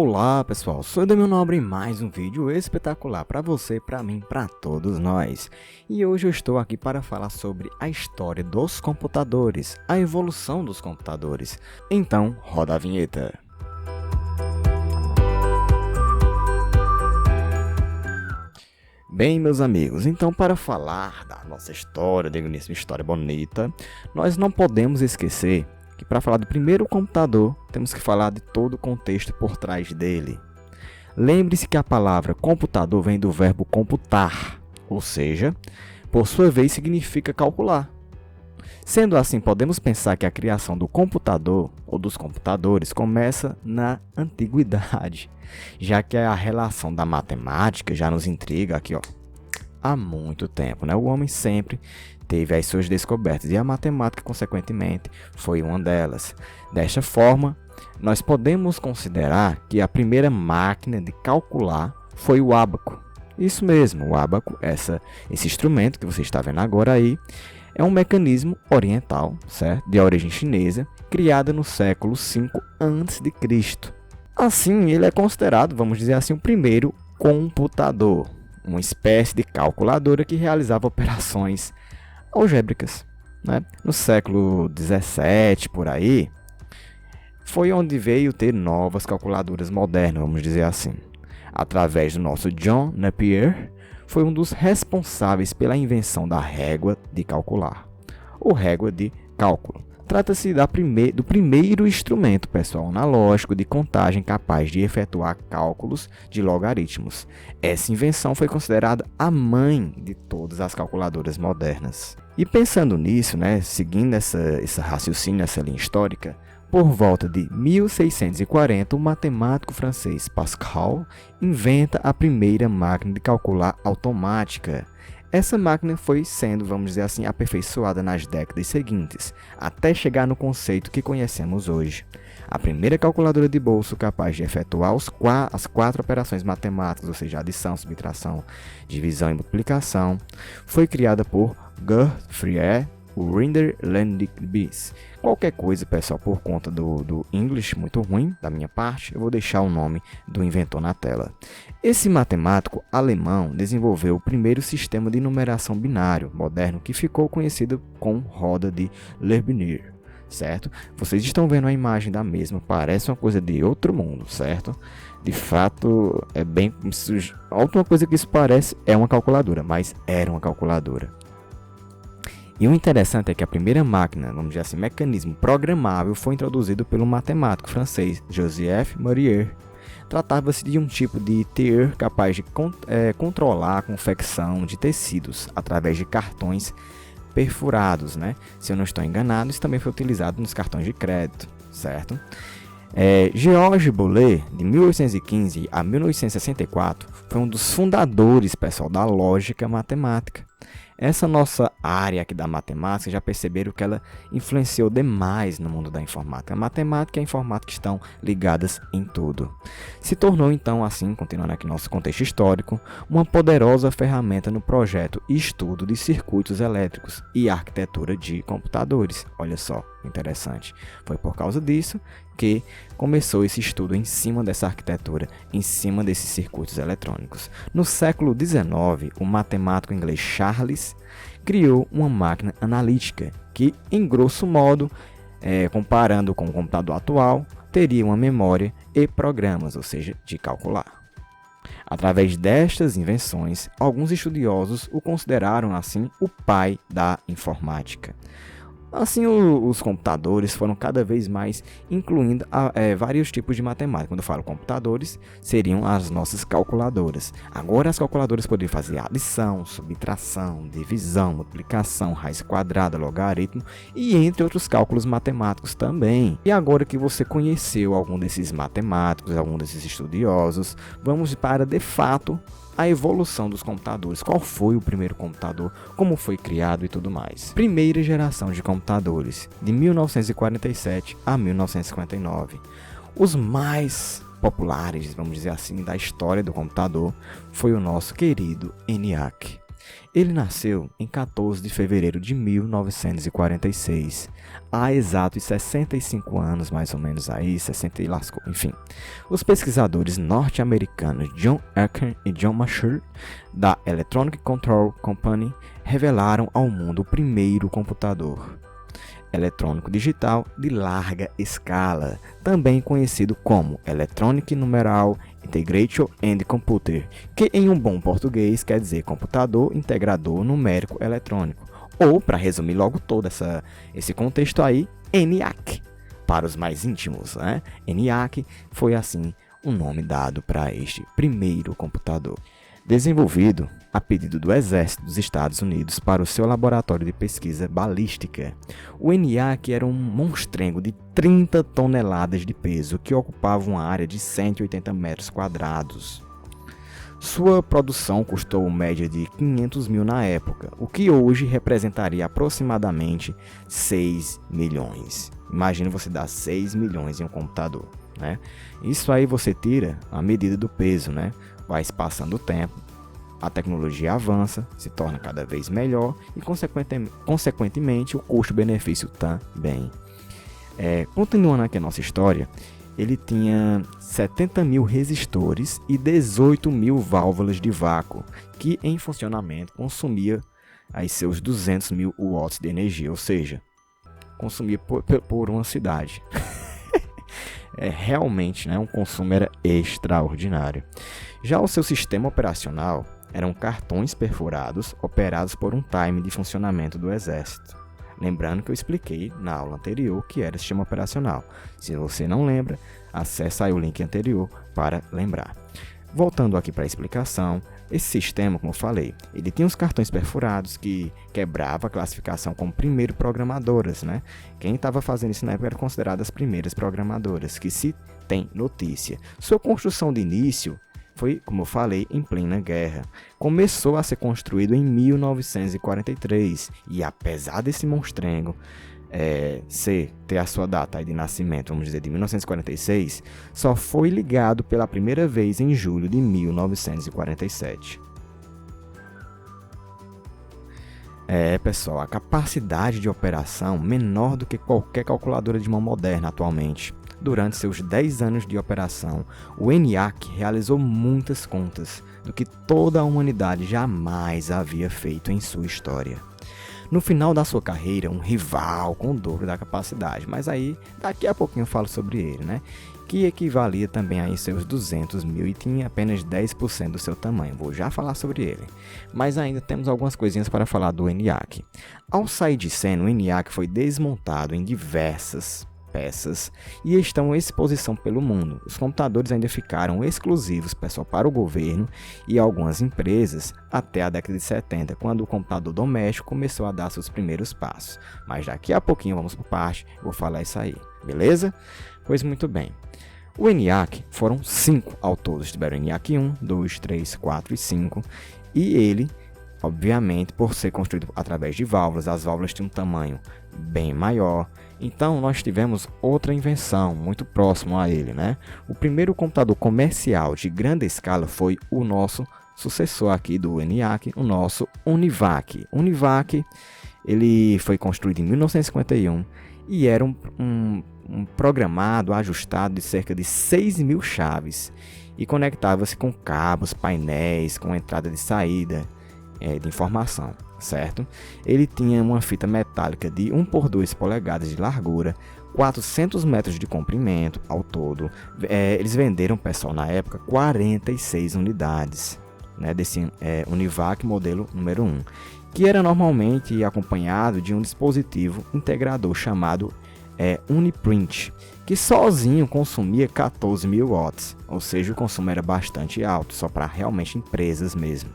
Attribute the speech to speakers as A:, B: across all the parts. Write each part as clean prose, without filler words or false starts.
A: Olá pessoal, sou Edemil Nobre em mais um vídeo espetacular para você, para mim, para todos nós. E hoje eu estou aqui para falar sobre a história dos computadores, a evolução dos computadores. Então, roda a vinheta. Bem, meus amigos, então para falar da nossa história, digníssima história bonita, nós não podemos esquecer que para falar do primeiro computador, temos que falar de todo o contexto por trás dele. Lembre-se que a palavra computador vem do verbo computar, ou seja, por sua vez significa calcular. Sendo assim, podemos pensar que a criação do computador ou dos computadores começa na antiguidade, já que a relação da matemática já nos intriga aqui, há muito tempo, né? O homem sempre teve as suas descobertas e a matemática, consequentemente, foi uma delas. Desta forma, nós podemos considerar que a primeira máquina de calcular foi o ábaco. Isso mesmo, o ábaco, esse instrumento que você está vendo agora aí, é um mecanismo oriental, certo? De origem chinesa, criada no século V a.C. Assim, ele é considerado, vamos dizer assim, o primeiro computador, uma espécie de calculadora que realizava operações algébricas, né? No século XVII, por aí, foi onde veio ter novas calculadoras modernas, vamos dizer assim. Através do nosso John Napier, foi um dos responsáveis pela invenção da régua de calcular, ou régua de cálculo. Trata-se do primeiro instrumento, pessoal, analógico de contagem capaz de efetuar cálculos de logaritmos. Essa invenção foi considerada a mãe de todas as calculadoras modernas. E pensando nisso, né, seguindo esse raciocínio, essa linha histórica, por volta de 1640, o matemático francês Pascal inventa a primeira máquina de calcular automática. Essa máquina foi sendo, vamos dizer assim, aperfeiçoada nas décadas seguintes, até chegar no conceito que conhecemos hoje. A primeira calculadora de bolso capaz de efetuar as quatro operações matemáticas, ou seja, adição, subtração, divisão e multiplicação, foi criada por Gottfried Leibniz. Qualquer coisa, pessoal, por conta do English muito ruim da minha parte, eu vou deixar o nome do inventor na tela. Esse matemático alemão desenvolveu o primeiro sistema de numeração binário moderno que ficou conhecido como roda de Leibniz, certo? Vocês estão vendo a imagem da mesma, parece uma coisa de outro mundo, certo? De fato, é bem... A última coisa que isso parece é uma calculadora, mas era uma calculadora. E o interessante é que a primeira máquina, vamos dizer assim, mecanismo programável, foi introduzido pelo matemático francês Joseph Fourier. Tratava-se de um tipo de tear capaz de controlar a confecção de tecidos através de cartões perfurados, né? Se eu não estou enganado, isso também foi utilizado nos cartões de crédito, certo? Georges Boole, de 1815 a 1964, foi um dos fundadores, pessoal, da lógica matemática. Essa nossa área aqui da matemática, já perceberam que ela influenciou demais no mundo da informática. A matemática e a informática estão ligadas em tudo. Se tornou então, assim, continuando aqui nosso contexto histórico, uma poderosa ferramenta no projeto e estudo de circuitos elétricos e arquitetura de computadores. Olha só, interessante. Foi por causa disso que começou esse estudo em cima dessa arquitetura, em cima desses circuitos eletrônicos. No século XIX, o matemático inglês Charles criou uma máquina analítica que, em grosso modo, comparando com o computador atual, teria uma memória e programas, ou seja, de calcular. Através destas invenções, alguns estudiosos o consideraram assim o pai da informática. Assim, os computadores foram cada vez mais incluindo vários tipos de matemática. Quando eu falo computadores, seriam as nossas calculadoras. Agora as calculadoras poderiam fazer adição, subtração, divisão, multiplicação, raiz quadrada, logaritmo e entre outros cálculos matemáticos também. E agora que você conheceu algum desses matemáticos, algum desses estudiosos, vamos para, de fato, a evolução dos computadores. Qual foi o primeiro computador, como foi criado e tudo mais. Primeira geração de computadores, de 1947 a 1959. Os mais populares, vamos dizer assim, da história do computador, foi o nosso querido ENIAC. Ele nasceu em 14 de fevereiro de 1946, há exatos 65 anos, mais ou menos aí, 60 e lascou, enfim. Os pesquisadores norte-americanos John Eckert e John Marshall, da Electronic Control Company, revelaram ao mundo o primeiro computador eletrônico digital de larga escala, também conhecido como Electronic Numeral Integration and Computer, que em um bom português quer dizer computador integrador numérico eletrônico, ou, para resumir logo todo esse contexto aí, ENIAC, para os mais íntimos, né? ENIAC foi assim o nome dado para este primeiro computador. Desenvolvido a pedido do Exército dos Estados Unidos para o seu laboratório de pesquisa balística. O ENIAC era um monstrengo de 30 toneladas de peso que ocupava uma área de 180 metros quadrados. Sua produção custou média de 500 mil na época, o que hoje representaria aproximadamente 6 milhões. Imagina você dar 6 milhões em um computador, né? Isso aí você tira a medida do peso, né? Vai se passando o tempo, a tecnologia avança, se torna cada vez melhor e, consequentemente, o custo-benefício também. Continuando aqui a nossa história, ele tinha 70 mil resistores e 18 mil válvulas de vácuo, que em funcionamento consumia aí seus 200 mil watts de energia, ou seja, consumia por uma cidade. Realmente, né, um consumo era extraordinário. Já o seu sistema operacional eram cartões perfurados operados por um time de funcionamento do Exército. Lembrando que eu expliquei na aula anterior que era sistema operacional. Se você não lembra, acesse aí o link anterior para lembrar. Voltando aqui para a explicação, esse sistema, como eu falei, ele tinha os cartões perfurados que quebrava a classificação como primeiro programadoras, né? Quem estava fazendo isso na época era considerado as primeiras programadoras, que se tem notícia. Sua construção de início foi, como eu falei, em plena guerra. Começou a ser construído em 1943 e, apesar desse monstrengo ter a sua data de nascimento, vamos dizer, de 1946, só foi ligado pela primeira vez em julho de 1947. Pessoal, a capacidade de operação menor do que qualquer calculadora de mão moderna atualmente. Durante seus 10 anos de operação, o ENIAC realizou muitas contas do que toda a humanidade jamais havia feito em sua história. No final da sua carreira, um rival com o dobro da capacidade, mas aí daqui a pouquinho eu falo sobre ele, né? Que equivalia também a seus 200 mil e tinha apenas 10% do seu tamanho. Vou já falar sobre ele. Mas ainda temos algumas coisinhas para falar do ENIAC. Ao sair de cena, o ENIAC foi desmontado em diversas peças e estão em exposição pelo mundo. Os computadores ainda ficaram exclusivos, pessoal, para o governo e algumas empresas até a década de 70, quando o computador doméstico começou a dar seus primeiros passos. Mas daqui a pouquinho vamos por parte, vou falar isso aí, beleza? Pois muito bem. O ENIAC foram 5 ao todo, tiveram o ENIAC 1, 2, 3, 4 e 5, e ele, obviamente, por ser construído através de válvulas, as válvulas tinham um tamanho bem maior. Então nós tivemos outra invenção muito próximo a ele, né? O primeiro computador comercial de grande escala foi o nosso sucessor aqui do ENIAC, o nosso UNIVAC. O UNIVAC, ele foi construído em 1951 e era um programado, ajustado de cerca de 6 mil chaves e conectava-se com cabos, painéis, com entrada e saída de informação, certo? Ele tinha uma fita metálica de 1 por 2 polegadas de largura, 400 metros de comprimento ao todo. Eles venderam, pessoal, na época, 46 unidades, né, desse UNIVAC modelo número 1, que era normalmente acompanhado de um dispositivo integrador chamado Uniprint, que sozinho consumia 14 mil watts, ou seja, o consumo era bastante alto, só para realmente empresas mesmo.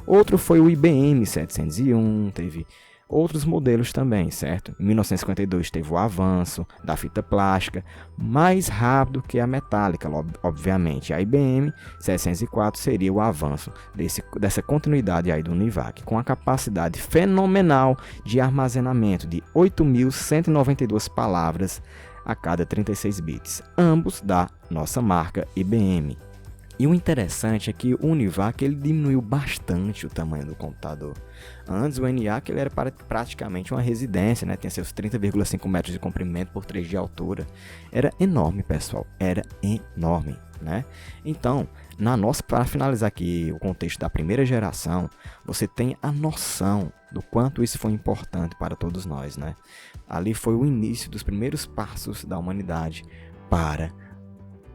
A: Outro foi o IBM 701, teve outros modelos também, certo? Em 1952 teve o avanço da fita plástica, mais rápido que a metálica, obviamente. A IBM 704 seria o avanço dessa continuidade aí do UNIVAC, com a capacidade fenomenal de armazenamento de 8.192 palavras a cada 36 bits, ambos da nossa marca IBM. E o interessante é que o Univac ele diminuiu bastante o tamanho do computador. Antes o ENIAC ele era praticamente uma residência, né? Tinha seus 30,5 metros de comprimento por 3 de altura. Era enorme, pessoal, era enorme, né? Então, para finalizar aqui o contexto da primeira geração, você tem a noção do quanto isso foi importante para todos nós, né? Ali foi o início dos primeiros passos da humanidade para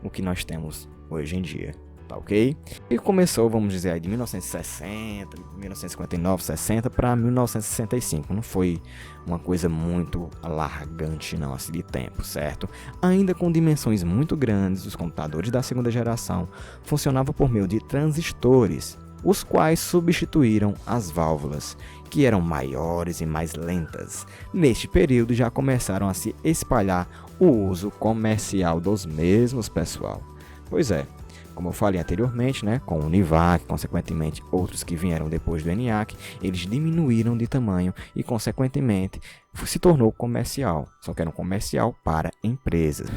A: o que nós temos hoje em dia. Tá ok? E começou, vamos dizer, aí de 1960, 1959, 60 para 1965. Não foi uma coisa muito alargante não, assim, de tempo, certo? Ainda com dimensões muito grandes, os computadores da segunda geração funcionavam por meio de transistores, os quais substituíram as válvulas, que eram maiores e mais lentas. Neste período já começaram a se espalhar o uso comercial dos mesmos, pessoal. Pois é. Como eu falei anteriormente, né, com o Univac, consequentemente outros que vieram depois do ENIAC, eles diminuíram de tamanho e, consequentemente, se tornou comercial, só que era um comercial para empresas.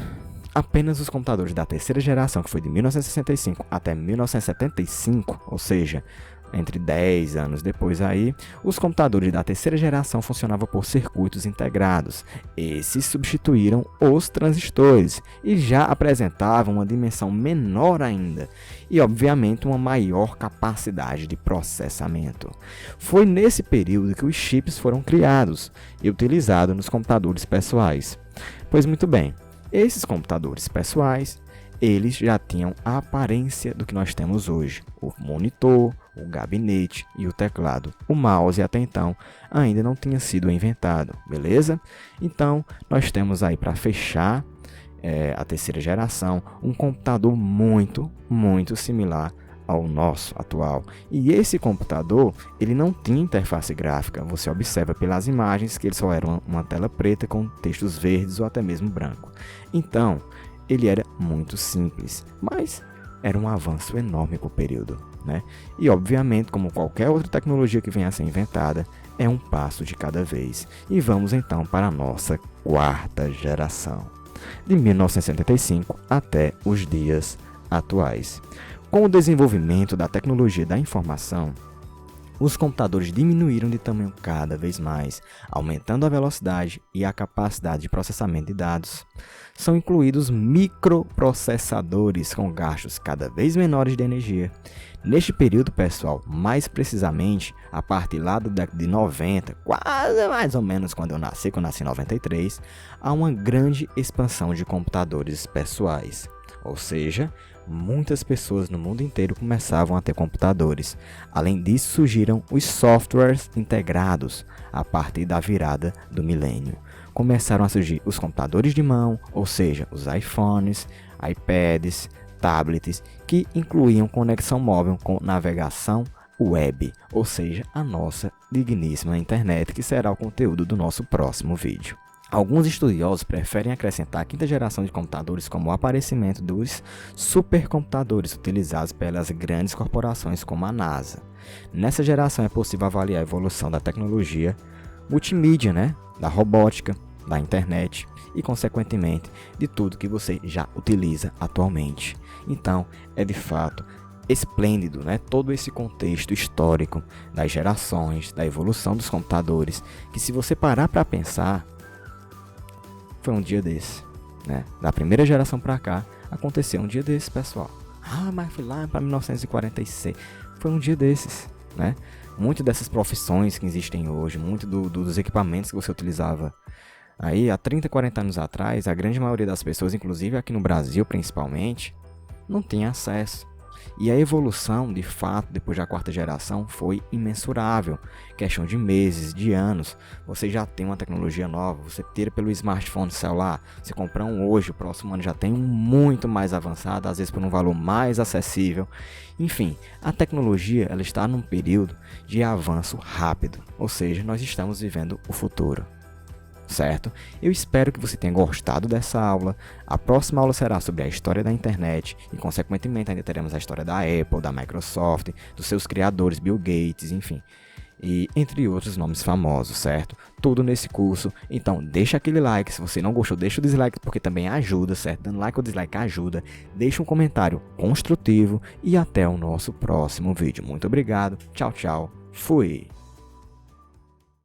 A: Apenas os computadores da terceira geração, que foi de 1965 até 1975, ou seja, entre 10 anos depois aí, os computadores da terceira geração funcionavam por circuitos integrados. Esses substituíram os transistores e já apresentavam uma dimensão menor ainda e, obviamente, uma maior capacidade de processamento. Foi nesse período que os chips foram criados e utilizados nos computadores pessoais. Pois muito bem, esses computadores pessoais eles já tinham a aparência do que nós temos hoje: o monitor, o gabinete e o teclado. O mouse até então ainda não tinha sido inventado, beleza? Então nós temos aí, para fechar a terceira geração, um computador muito similar ao nosso atual. E esse computador ele não tinha interface gráfica. Você observa pelas imagens que ele só era uma tela preta com textos verdes ou até mesmo branco. Então ele era muito simples, mas era um avanço enorme para o período, né? E obviamente, como qualquer outra tecnologia que venha a ser inventada, é um passo de cada vez. E vamos então para a nossa quarta geração, de 1975 até os dias atuais. Com o desenvolvimento da tecnologia da informação, os computadores diminuíram de tamanho cada vez mais, aumentando a velocidade e a capacidade de processamento de dados. São incluídos microprocessadores com gastos cada vez menores de energia. Neste período, pessoal, mais precisamente a partir lá da década de 90, quase mais ou menos quando eu nasci em 93, há uma grande expansão de computadores pessoais. Ou seja, muitas pessoas no mundo inteiro começavam a ter computadores. Além disso, surgiram os softwares integrados a partir da virada do milênio. Começaram a surgir os computadores de mão, ou seja, os iPhones, iPads, tablets, que incluíam conexão móvel com navegação web, ou seja, a nossa digníssima internet, que será o conteúdo do nosso próximo vídeo. Alguns estudiosos preferem acrescentar a quinta geração de computadores como o aparecimento dos supercomputadores utilizados pelas grandes corporações como a NASA. Nessa geração é possível avaliar a evolução da tecnologia multimídia, da robótica, da internet e, consequentemente, de tudo que você já utiliza atualmente. Então, é de fato esplêndido, todo esse contexto histórico das gerações, da evolução dos computadores, que, se você parar para pensar, foi um dia desse, Da primeira geração para cá, aconteceu um dia desse, pessoal. Mas foi lá para 1946. Foi um dia desses, Muitas dessas profissões que existem hoje, dos equipamentos que você utilizava aí há 30, 40 anos atrás, a grande maioria das pessoas, inclusive aqui no Brasil principalmente, não tinha acesso. E a evolução, de fato, depois da quarta geração, foi imensurável. Questão de meses, de anos. Você já tem uma tecnologia nova, você tira pelo smartphone celular. Se comprar um hoje, o próximo ano já tem um muito mais avançado, às vezes por um valor mais acessível. Enfim, a tecnologia ela está num período de avanço rápido. Ou seja, nós estamos vivendo o futuro. Certo? Eu espero que você tenha gostado dessa aula. A próxima aula será sobre a história da internet e, consequentemente, ainda teremos a história da Apple, da Microsoft, dos seus criadores, Bill Gates, enfim. e entre outros nomes famosos, certo? Tudo nesse curso. Então, deixa aquele like. Se você não gostou, deixa o dislike, porque também ajuda, certo? Dando like ou dislike ajuda. Deixa um comentário construtivo e até o nosso próximo vídeo. Muito obrigado. Tchau, tchau. Fui.